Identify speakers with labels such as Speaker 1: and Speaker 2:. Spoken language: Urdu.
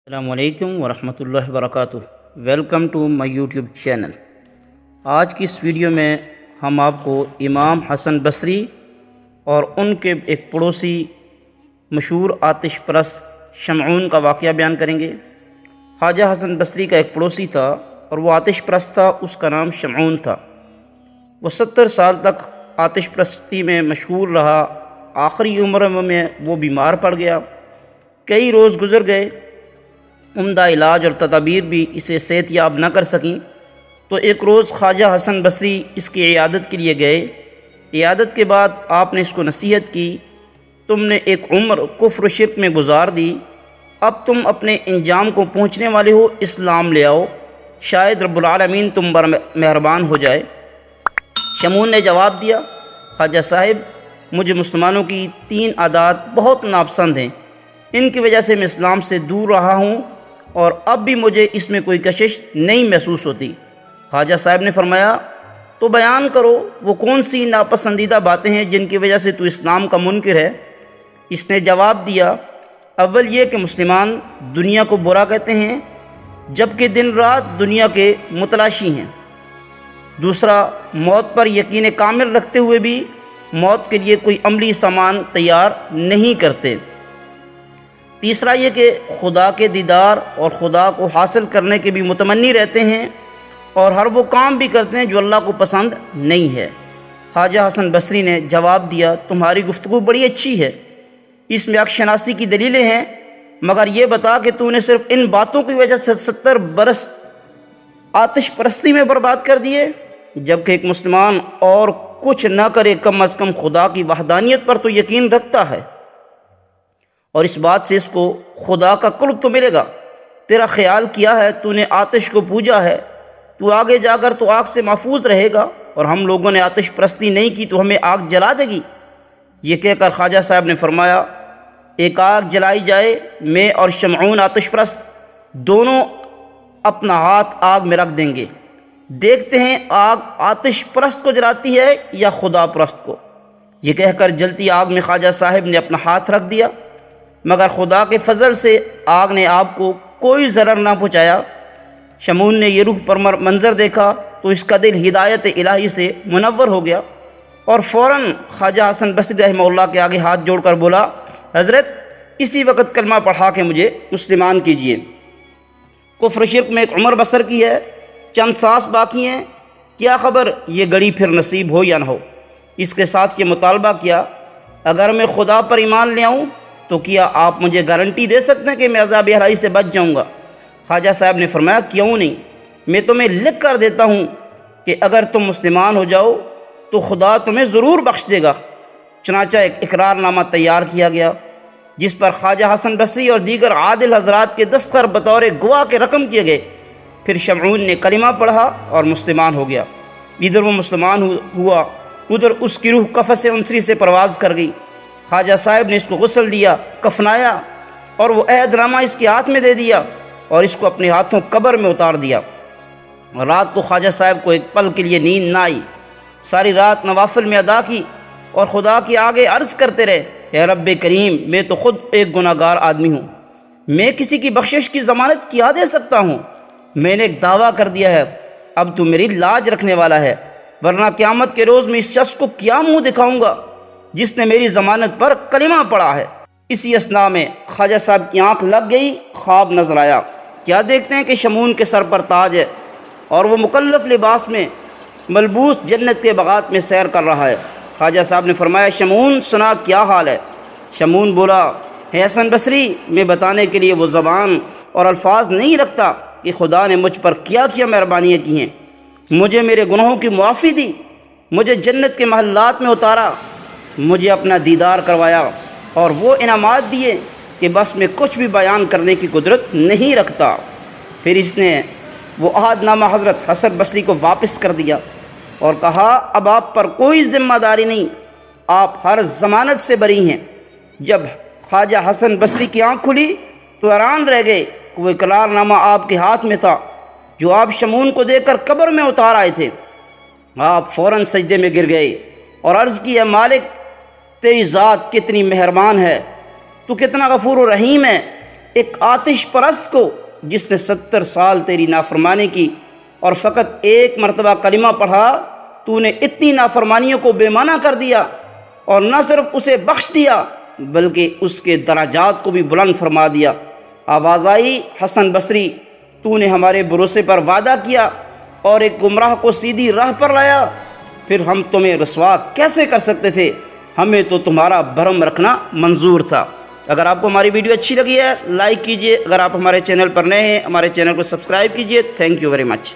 Speaker 1: السلام علیکم ورحمۃ اللہ وبرکاتہ۔ Welcome to my YouTube channel. آج کی اس ویڈیو میں ہم آپ کو امام حسن بصری اور ان کے ایک پڑوسی مشہور آتش پرست شمعون کا واقعہ بیان کریں گے۔ خواجہ حسن بصری کا ایک پڑوسی تھا اور وہ آتش پرست تھا، اس کا نام شمعون تھا۔ وہ 70 سال تک آتش پرستی میں مشہور رہا۔ آخری عمر میں وہ بیمار پڑ گیا۔ کئی روز گزر گئے، عمدہ علاج اور تدابیر بھی اسے صحت یاب نہ کر سکیں، تو ایک روز خواجہ حسن بصری اس کی عیادت کے لیے گئے۔ عیادت کے بعد آپ نے اس کو نصیحت کی، تم نے ایک عمر کفر و شرک میں گزار دی، اب تم اپنے انجام کو پہنچنے والے ہو، اسلام لے آؤ، شاید رب العالمین تم پر مہربان ہو جائے۔ شمعون نے جواب دیا، خواجہ صاحب مجھے مسلمانوں کی 3 عادات بہت ناپسند ہیں، ان کی وجہ سے میں اسلام سے دور رہا ہوں اور اب بھی مجھے اس میں کوئی کشش نہیں محسوس ہوتی۔ خواجہ صاحب نے فرمایا، تو بیان کرو وہ کون سی ناپسندیدہ باتیں ہیں جن کی وجہ سے تو اسلام کا منکر ہے؟ اس نے جواب دیا، اول یہ کہ مسلمان دنیا کو برا کہتے ہیں جبکہ دن رات دنیا کے متلاشی ہیں۔ دوسرا، موت پر یقین کامل رکھتے ہوئے بھی موت کے لیے کوئی عملی سامان تیار نہیں کرتے۔ تیسرا یہ کہ خدا کے دیدار اور خدا کو حاصل کرنے کے بھی متمنی رہتے ہیں اور ہر وہ کام بھی کرتے ہیں جو اللہ کو پسند نہیں ہے۔ خواجہ حسن بصری نے جواب دیا، تمہاری گفتگو بڑی اچھی ہے، اس میں حق شناسی کی دلیلیں ہیں، مگر یہ بتا کہ تو نے صرف ان باتوں کی وجہ سے 70 برس آتش پرستی میں برباد کر دیے، جبکہ ایک مسلمان اور کچھ نہ کرے کم از کم خدا کی وحدانیت پر تو یقین رکھتا ہے، اور اس بات سے اس کو خدا کا قرب تو ملے گا۔ تیرا خیال کیا ہے، تو نے آتش کو پوجا ہے، تو آگے جا کر تو آگ سے محفوظ رہے گا، اور ہم لوگوں نے آتش پرستی نہیں کی تو ہمیں آگ جلا دے گی۔ یہ کہہ کر خواجہ صاحب نے فرمایا، ایک آگ جلائی جائے، میں اور شمعون آتش پرست دونوں اپنا ہاتھ آگ میں رکھ دیں گے، دیکھتے ہیں آگ آتش پرست کو جلاتی ہے یا خدا پرست کو۔ یہ کہہ کر جلتی آگ میں خواجہ صاحب نے اپنا ہاتھ رکھ دیا، مگر خدا کے فضل سے آگ نے آپ کو کوئی ضرر نہ پہنچایا۔ شمعون نے یہ روح پرور منظر دیکھا تو اس کا دل ہدایت الہی سے منور ہو گیا، اور فوراً خواجہ حسن بصری رحمہ اللہ کے آگے ہاتھ جوڑ کر بولا، حضرت اسی وقت کلمہ پڑھا کے مجھے مسلمان کیجیے۔ کفر شرک میں ایک عمر بسر کی ہے، چند سانس باقی ہیں، کیا خبر یہ گھڑی پھر نصیب ہو یا نہ ہو۔ اس کے ساتھ یہ مطالبہ کیا، اگر میں خدا پر ایمان لے آؤں تو کیا آپ مجھے گارنٹی دے سکتے ہیں کہ میں عذاب الہی سے بچ جاؤں گا؟ خواجہ صاحب نے فرمایا، کیوں نہیں، میں تمہیں لکھ کر دیتا ہوں کہ اگر تم مسلمان ہو جاؤ تو خدا تمہیں ضرور بخش دے گا۔ چنانچہ ایک اقرار نامہ تیار کیا گیا جس پر خواجہ حسن بصری اور دیگر عادل حضرات کے دستخط بطور گواہ کے رقم کیے گئے۔ پھر شمعون نے کلمہ پڑھا اور مسلمان ہو گیا۔ ادھر وہ مسلمان ہوا، ادھر اس کی روح قفس عنصری سے پرواز کر گئی۔ خواجہ صاحب نے اس کو غسل دیا، کفنایا، اور وہ عہد نامہ اس کے ہاتھ میں دے دیا اور اس کو اپنے ہاتھوں قبر میں اتار دیا۔ رات کو خواجہ صاحب کو ایک پل کے لیے نیند نہ آئی، ساری رات نوافل میں ادا کی اور خدا کے آگے عرض کرتے رہے، اے رب کریم، میں تو خود ایک گناہ گار آدمی ہوں، میں کسی کی بخشش کی ضمانت کیا دے سکتا ہوں؟ میں نے ایک دعویٰ کر دیا ہے، اب تو میری لاج رکھنے والا ہے، ورنہ قیامت کے روز میں اس شخص کو کیا منہ دکھاؤں گا جس نے میری ضمانت پر کلمہ پڑھا ہے۔ اسی اثناء میں خواجہ صاحب کی آنکھ لگ گئی، خواب نظر آیا۔ کیا دیکھتے ہیں کہ شمعون کے سر پر تاج ہے اور وہ مکلف لباس میں ملبوس جنت کے باغات میں سیر کر رہا ہے۔ خواجہ صاحب نے فرمایا، شمعون سنا کیا حال ہے؟ شمعون بولا، اے حسن بصری، میں بتانے کے لیے وہ زبان اور الفاظ نہیں رکھتا کہ خدا نے مجھ پر کیا مہربانیاں کی ہیں، مجھے میرے گناہوں کی معافی دی، مجھے جنت کے محلات میں اتارا، مجھے اپنا دیدار کروایا اور وہ انعامات دیے کہ بس میں کچھ بھی بیان کرنے کی قدرت نہیں رکھتا۔ پھر اس نے وہ عہد نامہ حضرت حسن بصری کو واپس کر دیا اور کہا، اب آپ پر کوئی ذمہ داری نہیں، آپ ہر ضمانت سے بری ہیں۔ جب خواجہ حسن بصری کی آنکھ کھلی تو حیران رہ گئے کہ وہ اقرار نامہ آپ کے ہاتھ میں تھا جو آپ شمعون کو دے کر قبر میں اتار آئے تھے۔ آپ فوراً سجدے میں گر گئے اور عرض کی، اے مالک، تیری ذات کتنی مہربان ہے، تو کتنا غفور و رحیم ہے، ایک آتش پرست کو جس نے 70 سال تیری نافرمانی کی اور فقط ایک مرتبہ کلمہ پڑھا، تو نے اتنی نافرمانیوں کو بے معنی کر دیا، اور نہ صرف اسے بخش دیا بلکہ اس کے درجات کو بھی بلند فرما دیا۔ آواز آئی، حسن بصری، تو نے ہمارے بھروسے پر وعدہ کیا اور ایک گمراہ کو سیدھی راہ پر لایا، پھر ہم تمہیں رسوا کیسے کر سکتے تھے؟ ہمیں تو تمہارا بھرم رکھنا منظور تھا۔ اگر آپ کو ہماری ویڈیو اچھی لگی ہے لائک کیجئے، اگر آپ ہمارے چینل پر نئے ہیں ہمارے چینل کو سبسکرائب کیجئے۔ Thank you very much.